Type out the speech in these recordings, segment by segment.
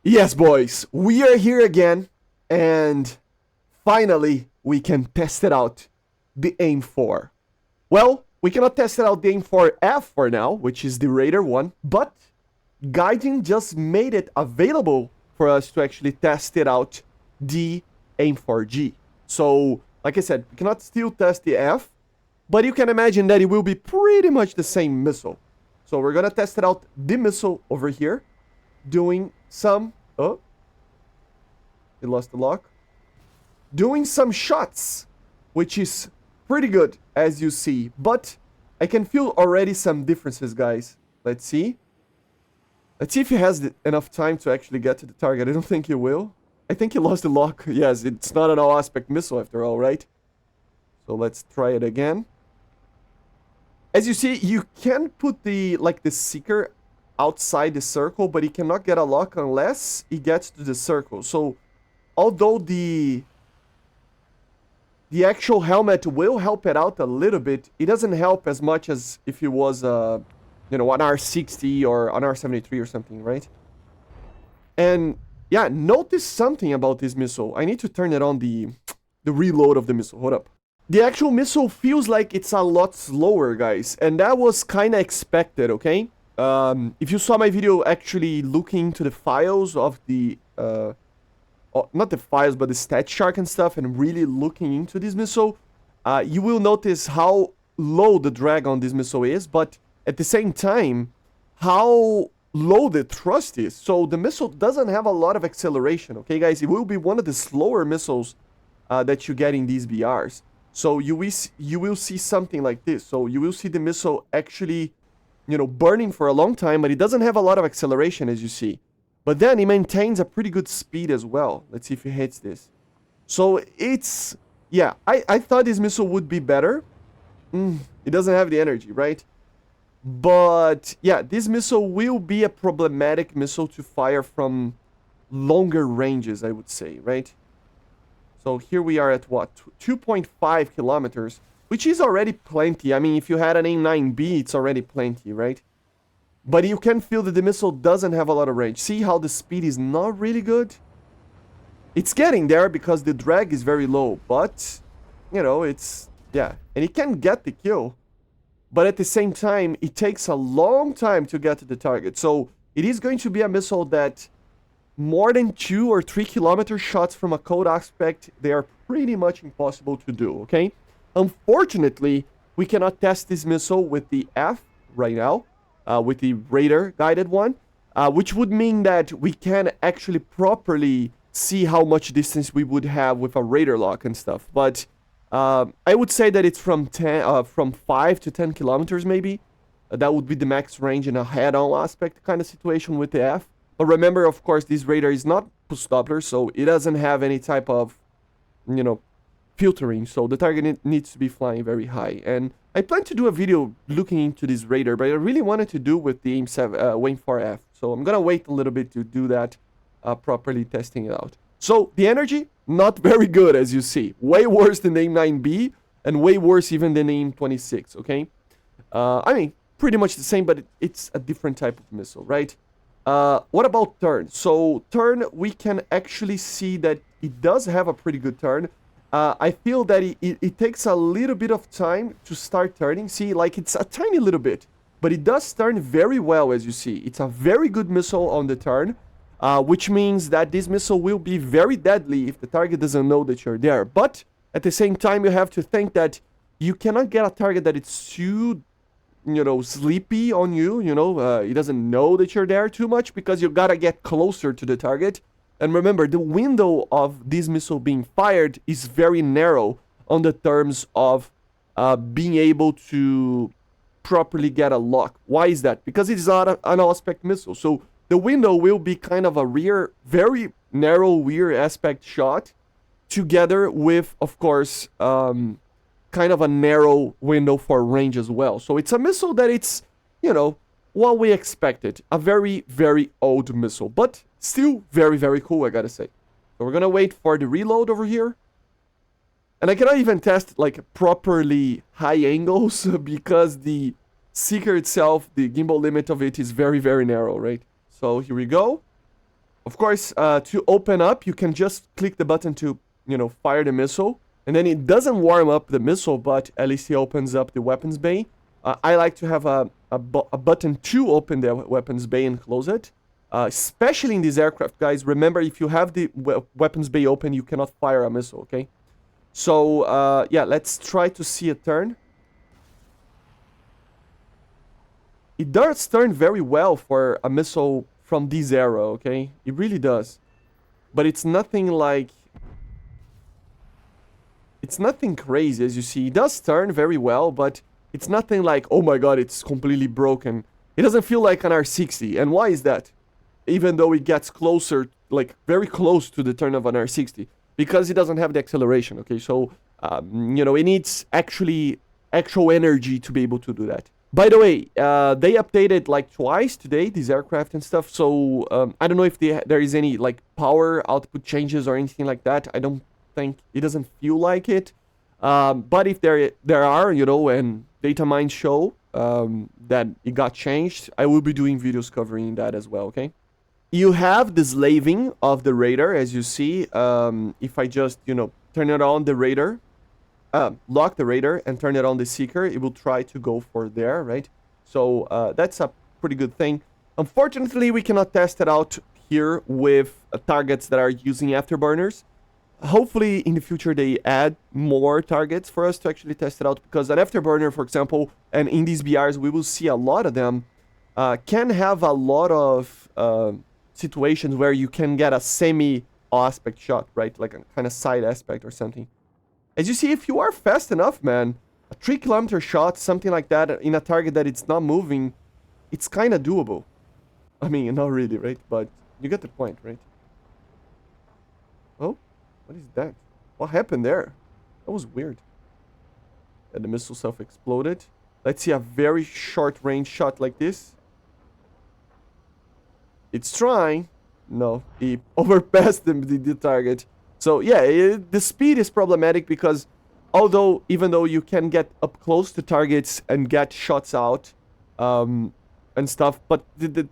Yes, boys, we are here again, and finally we can test it out, the AIM-4. Well, we cannot test it out the AIM-4F for now, which is the Raider one, but Gaijin just made it available for us to actually test it out, the AIM-4G. So, like I said, we cannot still test the F, but you can imagine that it will be pretty much the same missile. So we're gonna test it out, the missile over here, doing some... Oh, it lost the lock. Doing some shots, which is pretty good, as you see. But I can feel already some differences, guys. Let's see. Let's see if he has enough time to actually get to the target. I don't think he will. I think he lost the lock. Yes, it's not an all-aspect missile after all, right? So let's try it again. As you see, you can put the seeker outside the circle, but he cannot get a lock unless he gets to the circle. So, although the actual helmet will help it out a little bit, it doesn't help as much as if it was an R60 or an R73 or something, right? And yeah, notice something about this missile. I need to turn it on the reload of the missile. Hold up. The actual missile feels like it's a lot slower, guys, and that was kind of expected, okay? If you saw my video actually looking into the files of the, not the files, but the stat chart and stuff, and really looking into this missile, you will notice how low the drag on this missile is, but at the same time, how low the thrust is. So the missile doesn't have a lot of acceleration, okay, guys? It will be one of the slower missiles that you get in these BRs. So you will see something like this. So you will see the missile actually, burning for a long time, but it doesn't have a lot of acceleration, as you see. But then it maintains a pretty good speed as well. Let's see if it hits this. So it's... Yeah, I thought this missile would be better. It doesn't have the energy, right? But, yeah, this missile will be a problematic missile to fire from longer ranges, I would say, right? So here we are at, what, 2.5 kilometers. Which is already plenty. I mean, if you had an AIM-9B, it's already plenty, right? But you can feel that the missile doesn't have a lot of range. See how the speed is not really good? It's getting there because the drag is very low. But, it's... Yeah. And it can get the kill. But at the same time, it takes a long time to get to the target. So, it is going to be a missile that... more than 2 or 3 kilometer shots from a cold aspect, they are pretty much impossible to do, okay? Unfortunately, we cannot test this missile with the F right now, with the Raider guided one, which would mean that we can actually properly see how much distance we would have with a Raider lock and stuff. But I would say that it's from 5 to 10 kilometers maybe. That would be the max range in a head-on aspect kind of situation with the F. But remember, of course, this radar is not pulse Doppler, so it doesn't have any type of, filtering, so the target needs to be flying very high. And I plan to do a video looking into this radar, but I really wanted to do with the AIM-4F. So I'm gonna wait a little bit to do that, properly testing it out. So the energy, not very good, as you see. Way worse than the AIM-9B, and way worse even than the AIM-26, okay? I mean, pretty much the same, but it's a different type of missile, right? What about turn? So turn, we can actually see that it does have a pretty good turn. I feel that it takes a little bit of time to start turning. See, like it's a tiny little bit, but it does turn very well, as you see. It's a very good missile on the turn, which means that this missile will be very deadly if the target doesn't know that you're there. But at the same time, you have to think that you cannot get a target that it's too, sleepy on you, he doesn't know that you're there too much, because you gotta get closer to the target. And remember, the window of this missile being fired is very narrow on the terms of being able to properly get a lock. Why is that? Because it is not an all-aspect missile. So the window will be kind of a very narrow rear aspect shot, together with, of course, kind of a narrow window for range as well. So it's a missile that it's, what we expected. A very old missile, but still very cool, I gotta say. So we're gonna wait for the reload over here. And I cannot even test, like, properly high angles because the seeker itself, the gimbal limit of it is very narrow, right? So here we go. Of course, to open up, you can just click the button to, fire the missile. And then it doesn't warm up the missile, but at least it opens up the weapons bay. I like to have a button to open the weapons bay and close it. Especially in this aircraft, guys. Remember, if you have the weapons bay open, you cannot fire a missile, okay? So, yeah, let's try to see a turn. It does turn very well for a missile from this era, okay? It really does. But it's nothing like... It's nothing crazy, as you see. It does turn very well, but it's nothing like, oh my god, it's completely broken. It doesn't feel like an R60. And why is that? Even though it gets closer, like very close to the turn of an R60. Because it doesn't have the acceleration, okay? So, it needs actual energy to be able to do that. By the way, they updated like twice today, these aircraft and stuff. So, I don't know if there is any like power output changes or anything like that. I don't think, it doesn't feel like it. But if there are, and data mines show that it got changed, I will be doing videos covering that as well, okay? You have the slaving of the radar, as you see. If I just, turn it on the radar, lock the radar and turn it on the seeker, it will try to go for there, right? So that's a pretty good thing. Unfortunately, we cannot test it out here with targets that are using afterburners. Hopefully, in the future, they add more targets for us to actually test it out, because an afterburner, for example, and in these BRs, we will see a lot of them, can have a lot of situations where you can get a semi-aspect shot, right? Like a kind of side aspect or something. As you see, if you are fast enough, man, a 3-kilometer shot, something like that, in a target that it's not moving, it's kind of doable. I mean, not really, right? But you get the point, right? Oh, what is that? What happened there? That was weird. And the missile self-exploded. Let's see a very short-range shot like this. It's trying. No, he overpassed the target. So yeah, the speed is problematic because even though you can get up close to targets and get shots out and stuff, but the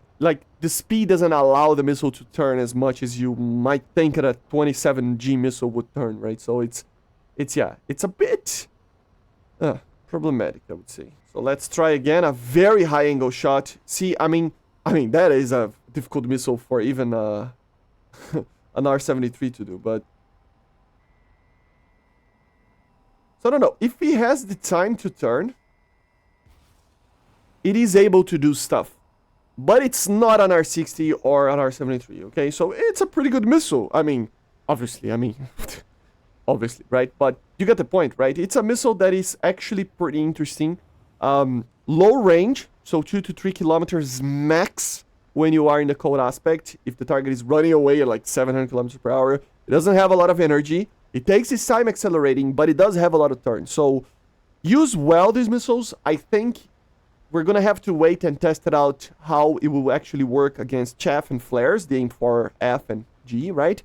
speed doesn't allow the missile to turn as much as you might think that a 27G missile would turn, right? So it's a bit problematic, I would say. So let's try again a very high angle shot. See, I mean that is a difficult missile for even an R73 to do, but so I don't know. If he has the time to turn, it is able to do stuff. But it's not an R60 or an R73, okay? So it's a pretty good missile. I mean, obviously, obviously, right? But you get the point, right? It's a missile that is actually pretty interesting. Low range, so 2 to 3 kilometers max when you are in the cold aspect. If the target is running away at like 700 kilometers per hour, it doesn't have a lot of energy. It takes its time accelerating, but it does have a lot of turn. So use well these missiles. I think we're going to have to wait and test it out how it will actually work against chaff and flares, the AIM-4F and G, right?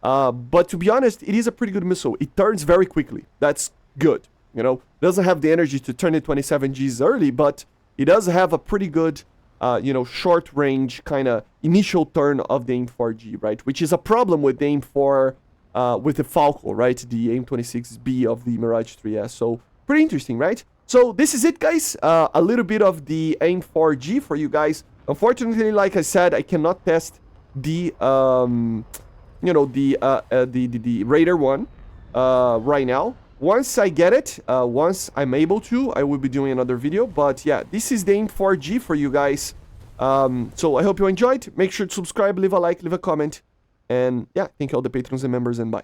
But to be honest, it is a pretty good missile. It turns very quickly. That's good. It doesn't have the energy to turn it 27Gs early, but it does have a pretty good, short range kind of initial turn of the AIM-4G, right? Which is a problem with the AIM-4, with the Falco, right? The AIM-26B of the Mirage 3S. So pretty interesting, right? So this is it, guys. A little bit of the AIM-4G for you guys. Unfortunately, like I said, I cannot test the radar one right now. Once I get it, once I'm able to, I will be doing another video. But yeah, this is the AIM-4G for you guys. So I hope you enjoyed. Make sure to subscribe, leave a like, leave a comment. And yeah, thank you all the patrons and members, and bye.